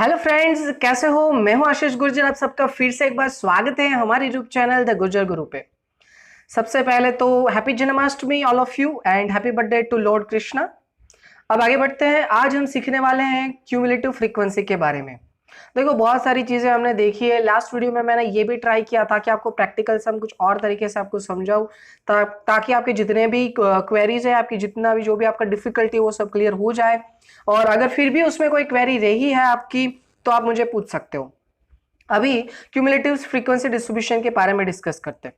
Hello friends, कैसे हो? मैं हूं आशीष गुर्जर। आप सबका फिर से एक बार स्वागत है हमारे यूट्यूब चैनल द गुर्जर गुरु पे। सबसे पहले तो happy Janmashtami all of you and happy birthday to lord Krishna. अब आगे बढ़ते हैं। आज हम सीखने वाले हैं क्यूमुलेटिव फ्रीक्वेंसी के बारे में। देखो, बहुत सारी चीजें हमने देखी है। लास्ट वीडियो में मैंने ये भी ट्राई किया था कि आपको प्रैक्टिकल सम कुछ और तरीके से आपको समझाऊं, ताकि आपके जितने भी क्वेरीज है, आपकी जितना भी जो भी आपका डिफिकल्टी वो सब क्लियर हो जाए। और अगर फिर भी उसमें कोई क्वेरी रही है आपकी, तो आप मुझे पूछ सकते हो। अभी क्यूमुलेटिव फ्रीक्वेंसी डिस्ट्रीब्यूशन के बारे में डिस्कस करते हैं।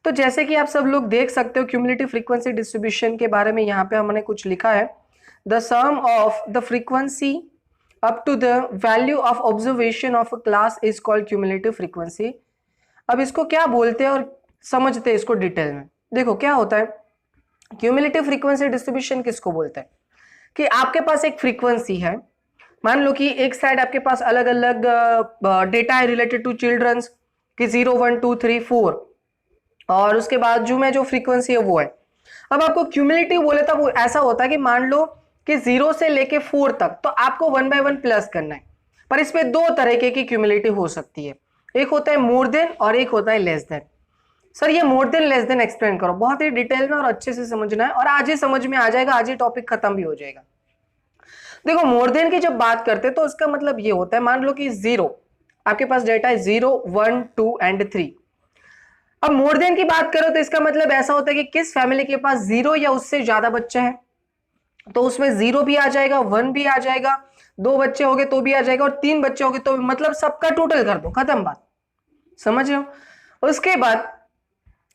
तो जैसे कि आप सब लोग देख सकते हो, क्यूमुलेटिव फ्रीक्वेंसी डिस्ट्रीब्यूशन के बारे में यहाँ पे हमने कुछ लिखा है। The sum of the frequency up to the value of observation of a class is called cumulative frequency। अब इसको क्या बोलते हैं और समझते हैं इसको डिटेल में। देखो क्या होता है क्यूमुलेटिव फ्रीक्वेंसी डिस्ट्रीब्यूशन। किसको बोलते हैं कि आपके पास एक फ्रीक्वेंसी है। मान लो कि एक साइड आपके पास अलग अलग डेटा है रिलेटेड टू चिल्ड्रंस कि 0 1 2 3 4, और उसके बाद जो में जो फ्रीक्वेंसी है वो है। अब आपको क्यूमुलेटिव बोले तो वो ऐसा होता है कि मान लो कि 0 से लेके 4 तक, तो आपको 1 बाय 1 प्लस करना है। पर इसमें दो तरीके की क्यूमुलेटिव हो सकती है। एक होता है मोर देन और एक होता है लेस देन। सर ये more than less than explain करो। बहुत ही डिटेल में और अच्छे से समझना है, और आज ही समझ में आ जाएगा, आज ही टॉपिक खत्म भी हो जाएगा। देखो, मोर देन की जब बात करते हैं तो उसका मतलब ये होता है, मान लो कि 0 आपके पास डेटा है 0 1 2 एंड 3। अब मोर देन की बात करो तो इसका मतलब ऐसा होता है कि किस फैमिली के पास 0 या उससे ज्यादा बच्चे हैं, तो उसमें 0 भी आ जाएगा, 1 भी आ जाएगा, 2 बच्चे हो गए तो भी आ जाएगा, और 3 बच्चे हो गए तो मतलब सबका टोटल कर दो, खत्म बात। समझ रहे हो? उसके बाद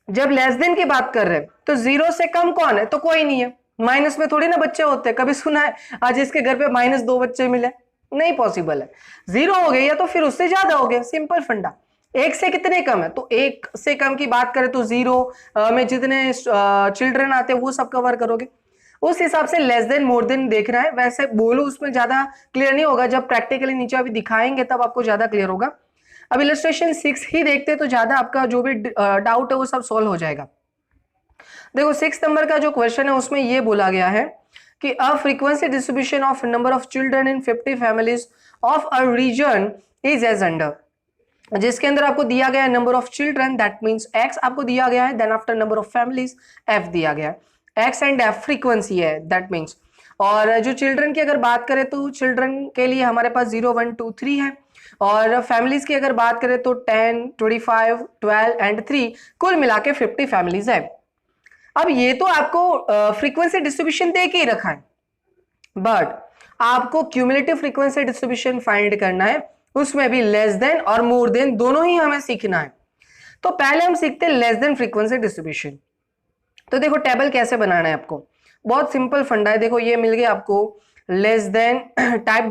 जब लेस देन की बात कर रहे हैं तो 0 से कम कौन है? तो कोई नहीं है। माइनस में थोड़ी ना बच्चे होते हैं। कभी सुना है आज इसके घर पे -2 बच्चे मिले? नहीं पॉसिबल है। 0 हो गए या तो फिर उससे ज्यादा हो गए, सिंपल फंडा। एक से कितने कम है? तो एक से कम की बात करें तो 0 में जितने चिल्ड्रन आते हैं वो सब कवर करोगे। उस हिसाब से लेस देन मोर देन देखना है। वैसे बोलो उसमें ज्यादा क्लियर नहीं होगा, जब प्रैक्टिकली नीचे अभी दिखाएंगे तब आपको ज्यादा क्लियर होगा। अब इलस्ट्रेशन 6 ही देखते तो ज्यादा आपका जो भी डाउट है वो सब सॉल्व हो जाएगा। देखो 6 नंबर का जो क्वेश्चन है उसमें ये बोला गया है कि a frequency distribution of number of children in 50 families of a region is as under. जिसके अंदर आपको दिया गया है number of children, that means x आपको दिया गया है, then after number of families f दिया गया है। x एंड f फ्रीक्वेंसी है, दैट मींस। और जो चिल्ड्रन की अगर बात करें तो चिल्ड्रन के लिए हमारे पास 0 1 2 3 है, और फैमिलीज की अगर बात करें तो 10 25 12 एंड 3, कुल मिला के 50 फैमिलीज है। अब ये तो आपको फ्रीक्वेंसी डिस्ट्रीब्यूशन दे के ही रखा है, बट आपको क्यूमुलेटिव फ्रीक्वेंसी डिस्ट्रीब्यूशन फाइंड करना है। उसमें भी लेस देन और मोर देन दोनों ही हमें सीखना है। तो पहले हम सीखते हैं लेस देन फ्रीक्वेंसी डिस्ट्रीब्यूशन। तो देखो टेबल कैसे बनाना है आपको, बहुत सिंपल फंडा है। देखो ये मिल गया आपको less than type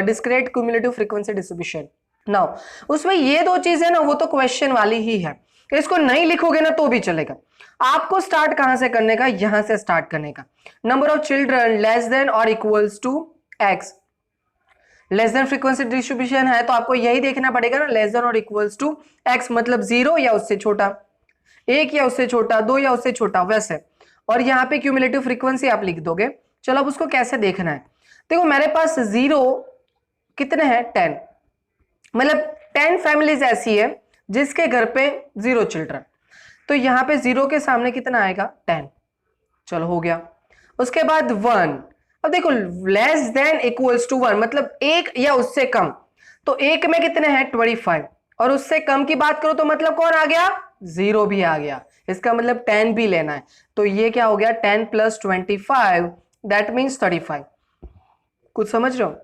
discrete cumulative frequency distribution. Now उसमें ये दो चीजें ना, वो तो क्वेश्चन वाली ही है। इसको नहीं लिखोगे ना तो भी चलेगा। आपको स्टार्ट कहां से करने का? यहां से स्टार्ट करने का। Number of children less than और equals to x। Less than frequency distribution है तो आपको यही देखना पड़ेगा ना, लेस देन और इक्वल्स टू x मतलब 0 या उससे छोटा, 1 या उससे छोटा, 2 या उससे छोटा, वैसे। और यहाँ पे क्यूमुलेटिव फ्रीक्वेंसी आप लिख दोगे। चलो अब उसको कैसे देखना है। देखो मेरे पास 0 कितने हैं? 10, मतलब 10 फैमिलीज ऐसी है जिसके घर पे 0 चिल्ड्रन, तो यहाँ पे 0 के सामने कितना आएगा? 10। चलो हो गया। उसके बाद 1। अब देखो लेस देन इक्वल्स टू 1 मतलब 1 या उससे कम, तो 1 में कितने हैं? 25, और उससे कम की बात करो तो मतलब कौन आ गया? 0 भी आ गया। इसका मतलब 10 भी लेना है, तो ये क्या हो गया? 10 + 25 दैट मीन्स 35। कुछ समझ रहे हो?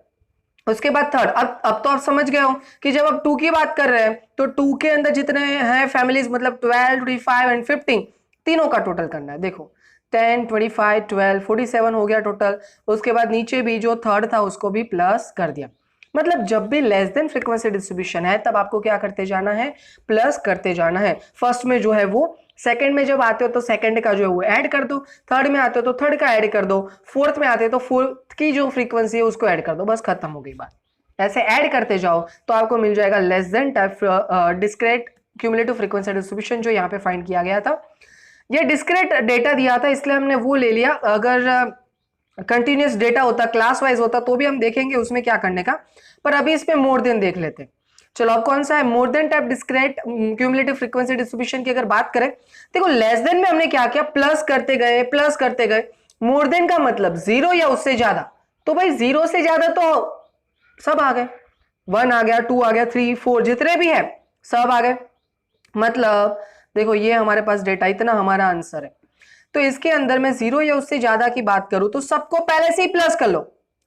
उसके बाद थर्ड। अब तो आप समझ गए हो कि जब आप 2 की बात कर रहे हैं तो 2 के अंदर जितने हैं फैमिलीज मतलब 12 25 एंड 15, तीनों का टोटल करना है। देखो 10 25 12 47 हो गया टोटल। उसके बाद नीचे भी जो थर्ड था उसको भी प्लस कर दिया। मतलब जब भी लेस देन फ्रीक्वेंसी डिस्ट्रीब्यूशन है तब आपको क्या करते जाना है? प्लस करते जाना है। फर्स्ट में जो है वो, सेकंड में जब आते हो तो सेकंड का जो है वो ऐड कर दो, थर्ड में आते हो तो थर्ड का ऐड कर दो, फोर्थ में आते हो तो फोर्थ की जो फ्रीक्वेंसी है उसको ऐड कर दो, बस खत्म हो गई बात। ऐसे ऐड करते जाओ तो आपको मिल जाएगा less than type discrete cumulative frequency distribution, जो यहाँ पे फाइंड किया गया था। ये डिस्क्रीट डेटा दिया था इसलिए हमने वो ले लिया। अगर कंटिन्यूस डेटा होता, क्लास वाइज होता, तो भी हम देखेंगे उसमें क्या करने का, पर अभी इसमें मोर देन देख लेते हैं। चलो अब कौन सा है, मोर than type discrete cumulative frequency distribution की अगर बात करें, देखो लेस देन में हमने क्या किया, प्लस करते गए प्लस करते गए। मोर देन का मतलब जीरो या उससे ज्यादा, तो भाई जीरो से ज्यादा तो सब आ गए, 1 आ गया, 2 आ गया, 3 4 जितने भी है सब आ गए। मतलब देखो ये हमारे पास डेटा, इतना हमारा आंसर है। तो इसके अंदर मैं जीरो या उससे ज्यादा की बात करूं तो सबको पहले से ही प्लस कर लो,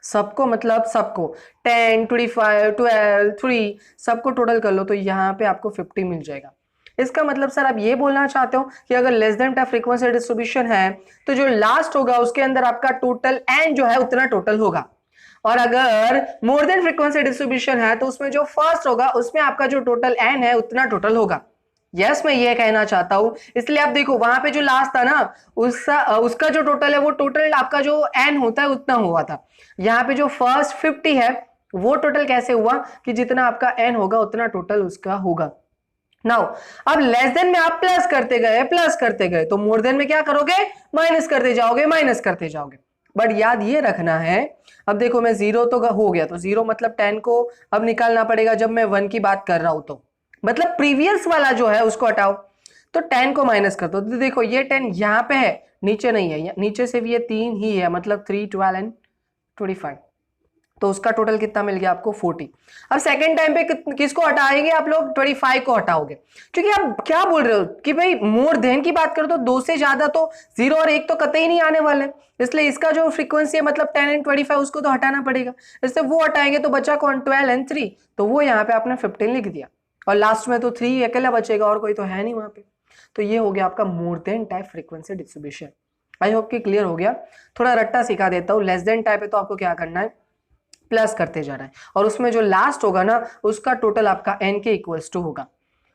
सबको मतलब सबको 10 25 12 3 सबको टोटल कर लो, तो यहां पे आपको 50 मिल जाएगा। इसका मतलब सर आप ये बोलना चाहते हो कि अगर less than type frequency distribution है तो जो लास्ट होगा उसके अंदर आपका टोटल एन जो है उतना टोटल होगा, और अगर मोर देन फ्रीक्वेंसी डिस्ट्रीब्यूशन है तो उसमें जो फर्स्ट होगा उसमें आपका जो टोटल एन है उतना टोटल होगा। यस मैं ये कहना चाहता हूं, इसलिए आप देखो वहां पे जो लास्ट था ना उसका जो टोटल है वो टोटल आपका जो एन होता है उतना हुआ था। यहाँ पे जो फर्स्ट 50 है वो टोटल कैसे हुआ कि जितना आपका एन होगा उतना टोटल उसका होगा। नाउ अब लेस देन में आप प्लस करते गए तो मोर देन में क्या करोगे, माइनस करते जाओगे माइनस करते जाओगे। बट याद ये रखना है, अब देखो मैं जीरो तो हो गया, तो जीरो मतलब 10 को अब निकालना पड़ेगा जब मैं 1 की बात कर रहा हूं, तो मतलब प्रीवियस वाला जो है उसको हटाओ, तो 10 को माइनस कर दो। तो देखो ये 10 यहां पे है, नीचे नहीं है, नीचे से भी ये 3 ही है, मतलब 3 12 एंड 25, तो उसका टोटल कितना मिल गया आपको 40। अब सेकंड टाइम पे किसको हटाएंगे आप लोग, 25 को हटाओगे, क्योंकि आप क्या बोल रहे हो कि भाई मोर देन की बात करो तो 2 से ज्यादा तो 0 और 1 तो कतई नहीं आने वाले, इसलिए इसका जो फ्रीक्वेंसी है मतलब 10 एंड 25 उसको तो हटाना पड़ेगा, इसलिए वो हटाएंगे तो बचा कौन, 12 एंड 3, तो वो यहाँ पे आपने 15 लिख दिया, और लास्ट में तो 3 अकेला बचेगा और कोई तो है नहीं वहां पे। तो ये हो गया आपका मोर than type frequency distribution. I hope कि क्लियर हो गया। थोड़ा रट्टा सिखा देता हूँ, लेस देन टाइप है तो आपको क्या करना है, प्लस करते जाना है, और उसमें जो लास्ट होगा ना उसका टोटल आपका एन के इक्वल्स टू होगा।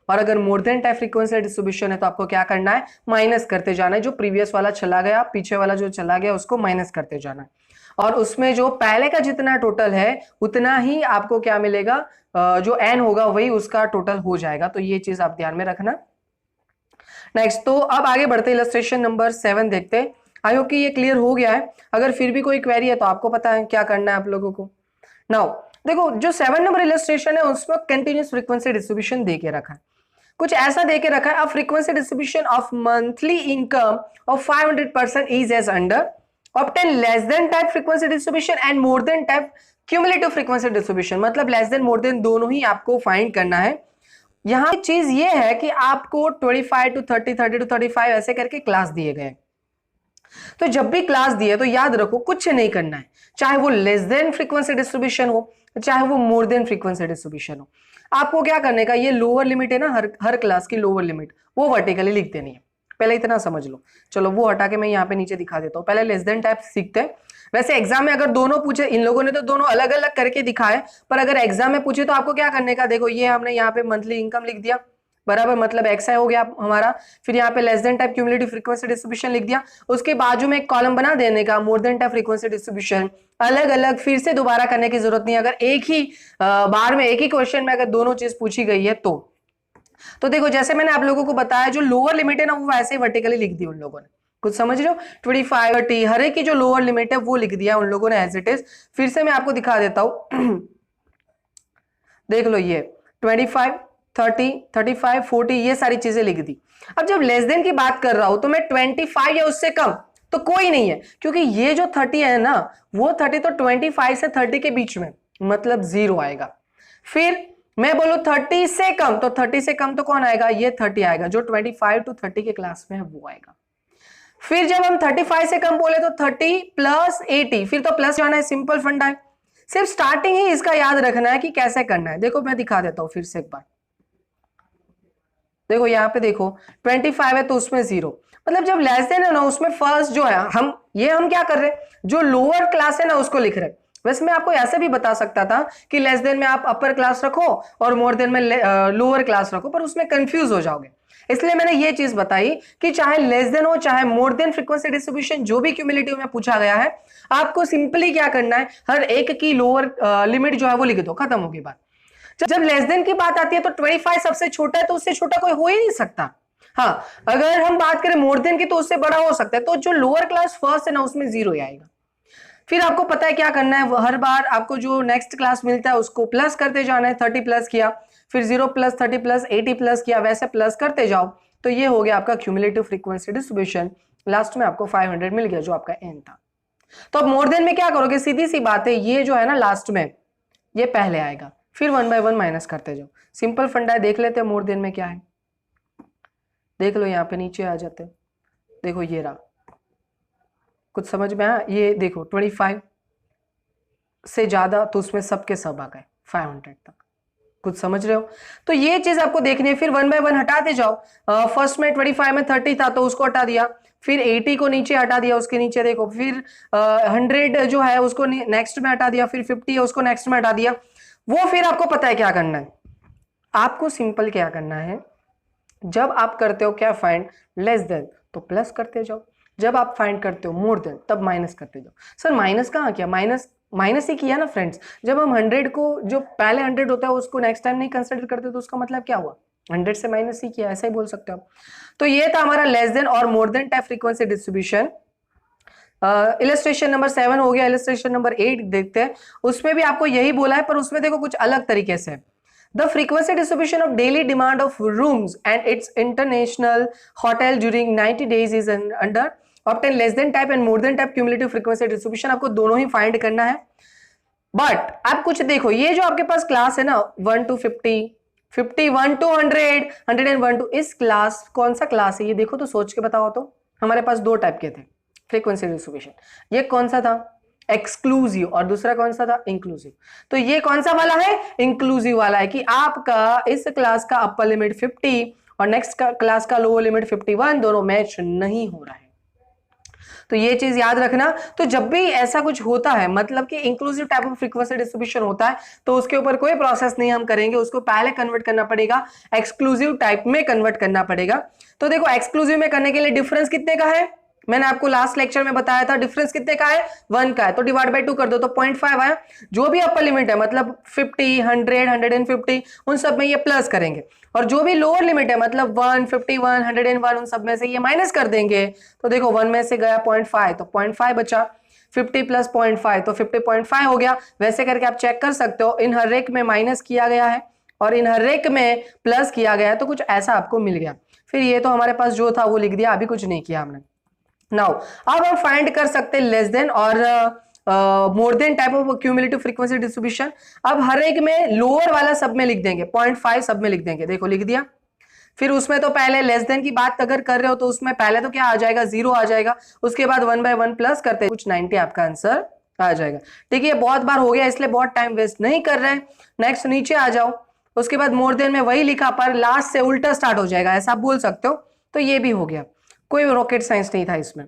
और अगर मोर देन टाइप फ्रीक्वेंसी डिस्ट्रीब्यूशन है तो आपको क्या करना है, माइनस करते जाना है, जो प्रीवियस वाला चला गया पीछे वाला जो चला गया उसको माइनस करते जाना है, और उसमें जो पहले का जितना टोटल है उतना ही आपको क्या मिलेगा, जो एन होगा वही उसका टोटल हो जाएगा। तो ये चीज आप ध्यान में रखना। नेक्स्ट, तो अब आगे बढ़ते इलस्ट्रेशन नंबर 7 देखते हैं। आई होप कि ये क्लियर हो गया है, अगर फिर भी कोई क्वेरी है तो आपको पता है क्या करना है आप लोगों को। नाउ देखो जो 7 नंबर इलस्ट्रेशन है उसमें कंटिन्यूस फ्रीक्वेंसी डिस्ट्रीब्यूशन दे के रखा है, कुछ ऐसा दे के रखा है, a frequency distribution of monthly income of 500% is as under, obtain less than type frequency distribution and more than type cumulative frequency distribution, मतलब लेस देन मोर देन दोनों ही आपको फाइंड करना है। यहां चीज ये है कि आपको 25 to 30 30 to 35 ऐसे करके क्लास दिए गए, तो जब भी क्लास दिए तो याद रखो कुछ नहीं करना है, चाहे वो लेस देन फ्रीक्वेंसी डिस्ट्रीब्यूशन हो चाहे वो मोर देन फ्रीक्वेंसी डिस्ट्रीब्यूशन हो, आपको क्या करने का, ये लोअर लिमिट है ना, हर क्लास की लोअर लिमिट वो वर्टिकली लिख देनी है, पहले इतना समझ लो। चलो वो हटा के मैं यहाँ पे नीचे दिखा देता हूँ, पहले लेस देन टाइप सीखते हैं। वैसे एग्जाम में अगर दोनों पूछे, इन लोगों ने तो दोनों अलग अलग करके दिखाए, पर अगर एग्जाम में पूछे तो आपको क्या करने का, देखो ये हमने यहाँ पे मंथली इनकम लिख दिया बराबर, मतलब एक्स हो गया हमारा, फिर यहाँ पे less than type cumulative frequency distribution लिख दिया, उसके बाजू में एक कॉलम बना देने का मोर देन टाइप फ्रीक्वेंसी डिस्ट्रीब्यूशन, अलग अलग फिर से दोबारा करने की जरूरत नहीं, अगर एक ही बार में एक ही क्वेश्चन में अगर दोनों चीज पूछी गई है तो देखो जैसे मैंने आप लोगों को बताया जो लोअर लिमिट है ना वो वैसे ही वर्टिकली लिख दी उन लोगों ने, कुछ समझ रहे हो, 25 30 हर एक की जो लोअर लिमिट है वो लिख दिया उन लोगों ने एज इट इज। फिर से मैं आपको दिखा देता हूं देख लो ये 25 30 35 40 ये सारी चीजें लिख दी। अब जब लेस देन की बात कर रहा हूं तो मैं 25 या उससे कम तो कोई नहीं है, क्योंकि ये जो 30 है ना वो 30 तो 25 से 30 के बीच में, मतलब 0 आएगा। फिर मैं बोलूं 30 से कम, तो 30 से कम तो कौन आएगा, ये 30 आएगा, जो 25 to 30 के क्लास में है वो आएगा। फिर जब हम 35 से कम बोले तो 30 + 80, फिर तो प्लस जाना है, सिंपल फंडा है, सिर्फ स्टार्टिंग ही इसका याद रखना है कि कैसे करना है। देखो मैं दिखा देता हूं फिर से एक बार, देखो यहाँ पे देखो 25 है तो उसमें 0, मतलब जब लेस देन है ना उसमें फर्स्ट जो है हम क्या कर रहे हैं, जो लोअर क्लास है ना उसको लिख रहे हैं। वैसे मैं आपको ऐसे भी बता सकता था कि लेस देन में आप अपर क्लास रखो और मोर देन में लोअर क्लास रखो, पर उसमें कंफ्यूज हो जाओगे, इसलिए मैंने ये चीज बताई कि चाहे लेस देन हो चाहे मोर देन फ्रीक्वेंसी डिस्ट्रीब्यूशन जो भी क्यूमुलेटिव में पूछा गया है, आपको सिंपली क्या करना है, हर एक की लोअर लिमिट जो है वो लिख दो, खत्म होगी बात। जब लेस देन की बात आती है तो 25 सबसे छोटा है तो उससे छोटा कोई हो ही नहीं सकता। हाँ अगर हम बात करें मोर देन की तो उससे बड़ा हो सकता है, तो जो लोअर क्लास फर्स्ट है ना उसमें 0 ही आएगा। फिर आपको पता है क्या करना है, हर बार आपको जो नेक्स्ट क्लास मिलता है उसको प्लस करते जाना है। 30 प्लस किया, फिर 0 प्लस 30 प्लस 80 प्लस किया, वैसे प्लस करते जाओ। तो ये हो गया आपका क्यूमुलेटिव फ्रीक्वेंसी डिस्ट्रीब्यूशन। लास्ट में आपको 500 मिल गया जो आपका एन था। तो अब मोर देन में क्या करोगे, सीधी सी बात है, ये जो है ना लास्ट में ये पहले आएगा, फिर 1 बाय 1 माइनस करते जाओ। सिंपल फंडा है, देख लेते हैं मोर देन में क्या है। देख लो यहाँ पे नीचे आ जाते हैं, देखो ये रहा, कुछ समझ में आया? ये देखो 25 से ज्यादा तो उसमें सबके सब आ गए 500 तक, कुछ समझ रहे हो? तो ये चीज आपको देखनी है। फिर 1 बाय 1 हटाते जाओ। फर्स्ट में 25 में 30 था तो उसको हटा दिया, फिर 80 को नीचे हटा दिया, उसके नीचे देखो, फिर 100 जो है उसको नेक्स्ट में हटा दिया, फिर 50 है उसको नेक्स्ट में हटा दिया। वो फिर आपको पता है क्या करना है, आपको सिंपल क्या करना है, जब आप करते हो क्या फाइंड लेस देन तो प्लस करते जाओ, जब आप फाइंड करते हो मोर देन तब माइनस करते जाओ। सर माइनस कहाँ किया, माइनस ही किया ना फ्रेंड्स। जब हम 100 को, जो पहले 100 होता है उसको नेक्स्ट टाइम नहीं कंसिडर करते तो उसका मतलब क्या हुआ, 100 से माइनस ही किया, ऐसा ही बोल सकते हो। तो ये था हमारा लेस देन और मोर than type frequency distribution. Illustration number 7 हो गया। इलस्ट्रेशन नंबर 8 देखते हैं, उसमें भी आपको यही बोला है, पर उसमें देखो कुछ अलग तरीके से। The frequency distribution of daily demand of rooms and its international hotel during 90 days is under obtain less than type and more than type cumulative frequency distribution। आपको दोनों ही फाइंड करना है। बट आप कुछ देखो, ये जो आपके पास क्लास है ना 1 to 50, 51 to 100, 101 to, इस क्लास कौन सा क्लास है ये देखो तो सोच के बताओ। तो हमारे पास दो टाइप के थे फ्रीक्वेंसी डिस्ट्रीब्यूशन, ये कौन सा था एक्सक्लूसिव और दूसरा कौन सा था इंक्लूसिव। तो ये कौन सा वाला है, इंक्लूसिव वाला है, कि आपका इस क्लास का अपर लिमिट 50 और नेक्स्ट क्लास का लोअर लिमिट 51 दोनों मैच नहीं हो रहा है। तो ये चीज याद रखना। तो जब भी ऐसा कुछ होता है, मतलब कि inclusive type of frequency distribution होता है, तो उसके ऊपर कोई प्रोसेस नहीं हम करेंगे, उसको पहले कन्वर्ट करना पड़ेगा एक्सक्लूसिव टाइप में कन्वर्ट करना पड़ेगा। तो देखो एक्सक्लूसिव में करने के लिए डिफरेंस कितने का है, मैंने आपको लास्ट लेक्चर में बताया था, डिफरेंस कितने का है 1 का है, तो डिवाइड बाय 2 कर दो तो 0.5 आया। जो भी अपर लिमिट है मतलब 50, 100, 150 उन सब में ये प्लस करेंगे, और जो भी लोअर लिमिट है मतलब 1, 51, 101 उन सब में से ये माइनस कर देंगे। तो देखो 1 में से गया 0.5 तो 0.5 बचा, 50 प्लस 0.5 तो 50.5 हो गया। वैसे करके आप चेक कर सकते हो, इन हर एक में माइनस किया गया है और इन हर एक में प्लस किया गया है, तो कुछ ऐसा आपको मिल गया। फिर ये तो हमारे पास जो था वो लिख दिया, अभी कुछ नहीं किया हमने। नाउ अब हम फाइंड कर सकते हैं लेस देन और मोर than type of cumulative frequency distribution. अब हर एक में लोअर वाला सब में लिख देंगे, 0.5 सब में लिख देंगे, देखो लिख दिया। फिर उसमें तो पहले लेस देन की बात अगर कर रहे हो तो उसमें पहले तो क्या आ जाएगा 0 आ जाएगा, उसके बाद 1 बाय 1 प्लस करते कुछ 90 आपका आंसर आ जाएगा। ठीक है, ये बहुत बार हो गया इसलिए बहुत टाइम वेस्ट नहीं कर रहे हैं। नेक्स्ट नीचे आ जाओ, उसके बाद मोर देन में वही लिखा पर लास्ट से उल्टा स्टार्ट हो जाएगा, ऐसा आप बोल सकते हो। तो ये भी हो गया, कोई रॉकेट साइंस नहीं था इसमें।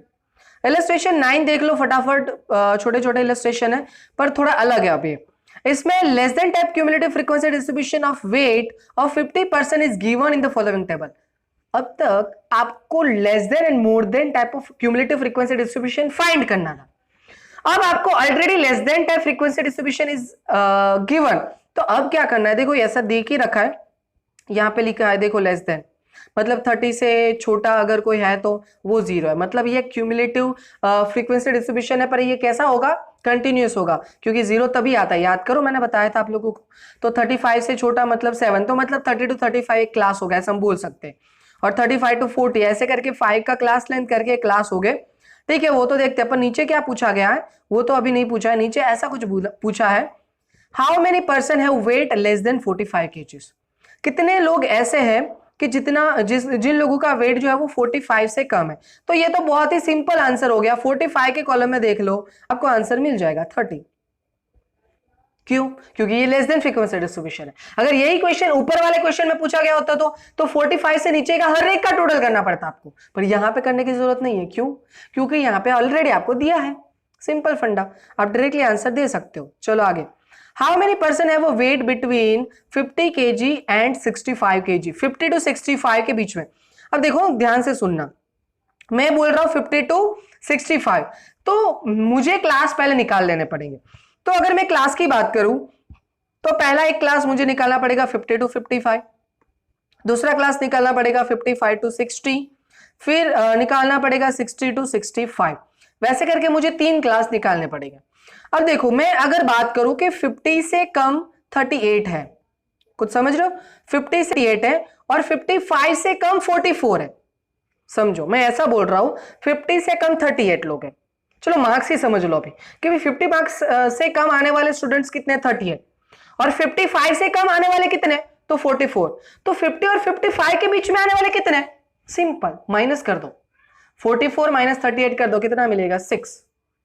इलस्ट्रेशन 9 देख लो फटाफट, छोटे छोटे इलस्ट्रेशन है पर थोड़ा अलग है। अभी इसमें less than type cumulative frequency distribution of weight of 50% is given in the following table. अब तक आपको less than and more than type of cumulative frequency distribution find करना था। अब आपको already less than type frequency distribution is given, तो अब क्या करना है, देखो ऐसा देख ही रखा है, यहां पे लिखा है देखो लेस देन मतलब 30 से छोटा अगर कोई है तो वो 0 है, मतलब ये क्यूमुलेटिव फ्रीक्वेंसी डिस्ट्रीब्यूशन है, पर ये कैसा होगा कंटिन्यूअस होगा, क्योंकि 0 तभी आता है, याद करो मैंने बताया था आप लोगों को। तो 35 से छोटा मतलब 7, तो मतलब 30 to 35 एक क्लास हो गया ऐसा हम बोल सकते हैं, और 35 to 40 ऐसे करके 5 का क्लास लेंथ करके क्लास हो गए। ठीक है, वो तो देखते हैं। पर नीचे क्या पूछा गया है वो तो अभी नहीं पूछा है, नीचे ऐसा कुछ पूछा है, how many person have weight less than 45 kg। कितने लोग ऐसे हैं कि जिन लोगों का वेट जो है वो 45 से कम है। तो ये तो बहुत ही सिंपल आंसर हो गया, 45 के कॉलम में देख लो आपको आंसर मिल जाएगा 30। क्यों? क्योंकि ये लेस देन फ्रीक्वेंसी डिस्ट्रीब्यूशन है। अगर यही क्वेश्चन ऊपर वाले क्वेश्चन में पूछा गया होता तो 45 से नीचे का हर एक का टोटल करना पड़ता आपको, पर यहां पे करने की जरूरत नहीं है। क्यों? क्योंकि यहां पे ऑलरेडी आपको दिया है, सिंपल फंडा, आप डायरेक्टली आंसर दे सकते हो। चलो आगे, how many person have a weight between 50 kg and 65 kg, 50 to 65 के बीच में। अब देखो ध्यान से सुनना, मैं बोल रहा हूं 50 to 65, तो मुझे क्लास पहले निकाल लेने पड़ेंगे। तो अगर मैं क्लास की बात करूं तो पहला एक क्लास मुझे निकालना पड़ेगा 50 to 55, दूसरा क्लास निकालना पड़ेगा 55 to 60, फिर निकालना पड़ेगा 60 to 65, वैसे करके मुझे 3 क्लास निकालने पड़ेगा। अब देखो मैं अगर बात करूं कि 50 से कम 38 है, कुछ समझ रहे हो, 50 से 38 है और 55 से कम 44 है, समझो मैं ऐसा बोल रहा हूं 50 से कम 38 लोग हैं, चलो मार्क्स ही समझ लो अभी, क्योंकि 50 मार्क्स से कम आने वाले स्टूडेंट्स कितने 38 और 55 से कम आने वाले कितने तो 44, तो 50 और 55 के बीच में आने वाले कितने, सिंपल माइनस कर दो, 44 माइनस 38 कर दो, कितना मिलेगा 6,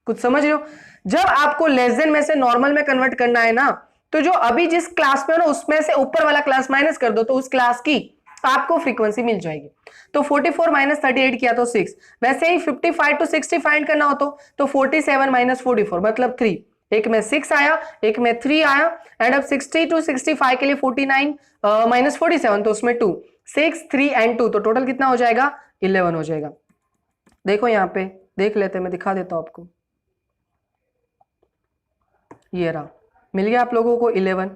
कुछ समझ रहे हो। जब आपको लेस देन में से नॉर्मल में कन्वर्ट करना है ना, तो जो अभी जिस क्लास में हो ना उसमें से ऊपर वाला क्लास माइनस कर दो, तो उस क्लास की आपको फ्रीक्वेंसी मिल जाएगी। तो 44 माइनस 38 किया तो 6, वैसे ही 55 टू 60 फाइंड करना हो तो 47 माइनस 44 मतलब 3, एक में 6 आया एक में 3 आया, एंड अब 60 टू 65 के लिए 49 माइनस 47 तो उसमें 2, 6 3 एंड 2 तो टोटल कितना हो जाएगा 11 हो जाएगा। देखो यहां पे देख लेते हैं, मैं दिखा देता हूं आपको, ये रहा, मिल गया आप लोगों को 11।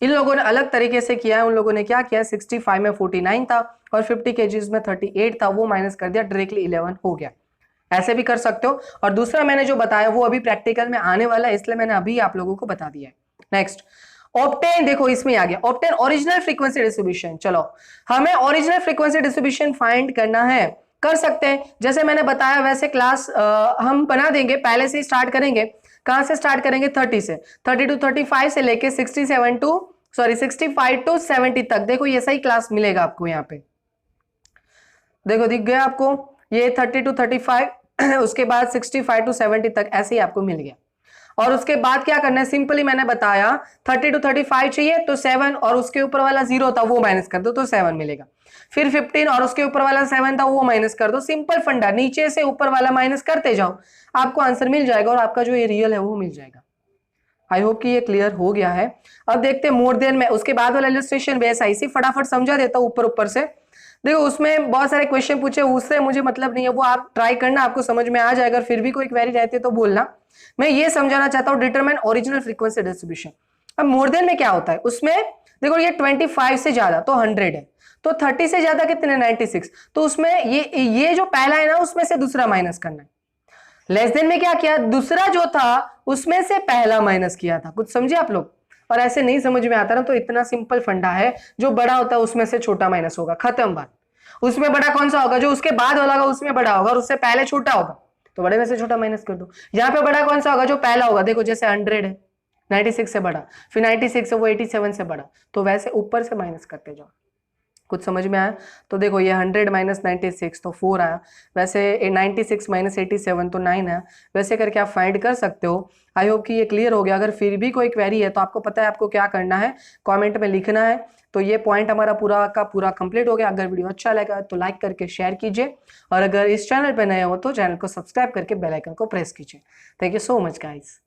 इन लोगों ने अलग तरीके से किया है, उन लोगों ने क्या किया 65 में 49 था और 50 केजीज में 38 था, वो माइनस कर दिया, डायरेक्टली 11 हो गया, ऐसे भी कर सकते हो। और दूसरा मैंने जो बताया वो अभी प्रैक्टिकल में आने वाला है, इसलिए मैंने अभी आप लोगों को बता दिया है। नेक्स्ट ऑब्टेन, देखो इसमें आ गया ऑब्टेन ओरिजिनल फ्रीक्वेंसी डिस्ट्रीब्यूशन। चलो हमें ओरिजिनल फ्रीक्वेंसी डिस्ट्रीब्यूशन फाइंड करना है, कर सकते हैं, जैसे मैंने बताया वैसे क्लास हम बना देंगे, पहले से स्टार्ट करेंगे, कहां से स्टार्ट करेंगे 30 से, 30 टू 35 से लेके 65 टू 70 तक, देखो ये सही क्लास मिलेगा आपको यहाँ पे, देखो दिख गया आपको, ये 30 टू 35 उसके बाद 65 टू 70 तक ऐसे ही आपको मिल गया। और उसके बाद क्या करना है, सिंपली मैंने बताया 30 टू 35 चाहिए तो 7 और उसके ऊपर वाला 0 था वो माइनस कर दो तो 7 मिलेगा, फिर 15 और उसके ऊपर वाला 7 था वो माइनस कर दो, सिंपल फंडा, नीचे से ऊपर वाला माइनस करते जाओ, आपको आंसर मिल जाएगा और आपका जो ये रियल है वो मिल जाएगा। आई होप कि ये क्लियर हो गया है। अब देखते हैं मोर देन में, उसके बाद वाला इलस्ट्रेशन बेस आई सी फटाफट समझा देता हूं ऊपर ऊपर से। देखो उसमें बहुत सारे क्वेश्चन पूछे, उससे मुझे मतलब नहीं है, वो आप ट्राई करना, आपको समझ में आ जाएगा, फिर भी कोई क्वेरी रहती है तो बोलना। मैं ये समझाना चाहता हूँ डिटरमाइन ओरिजिनल फ्रीक्वेंसी डिस्ट्रीब्यूशन। अब मोर देन में क्या होता है, उसमें देखो ये 25 से ज्यादा तो 100 है, तो 30 से ज्यादा कितने 96, तो उसमें ये जो पहला है ना उसमें से दूसरा माइनस करना है। लेस देन में क्या किया, दूसरा जो था उसमें से पहला माइनस किया था, कुछ समझे आप लोग। और ऐसे नहीं समझ में आता ना तो इतना सिंपल फंडा है, जो बड़ा होता है उसमें से छोटा माइनस होगा, खत्म बात। उसमें बड़ा कौन सा होगा, जो उसके बाद वाला होगा उसमें बड़ा होगा और उससे पहले छोटा होगा, तो बड़े में से छोटा माइनस कर दो। यहाँ पे बड़ा कौन सा होगा, जो पहला होगा, देखो जैसे 100 है 96 से बड़ा, फिर 96 है वो 87 से बड़ा, तो वैसे ऊपर से माइनस करते जाओ, कुछ समझ में आया। तो देखो ये 100 माइनस 96 तो 4 आया, वैसे 96 माइनस 87 तो 9 है, वैसे करके आप फाइंड कर सकते हो। आई होप कि ये क्लियर हो गया। अगर फिर भी कोई क्वेरी है तो आपको पता है आपको क्या करना है, कमेंट में लिखना है। तो ये पॉइंट हमारा पूरा का पूरा कंप्लीट हो गया। अगर वीडियो अच्छा लगा तो लाइक करके शेयर कीजिए, और अगर इस चैनल पर नए हो तो चैनल को सब्सक्राइब करके बेल आइकन को प्रेस कीजिए। Thank you so much guys.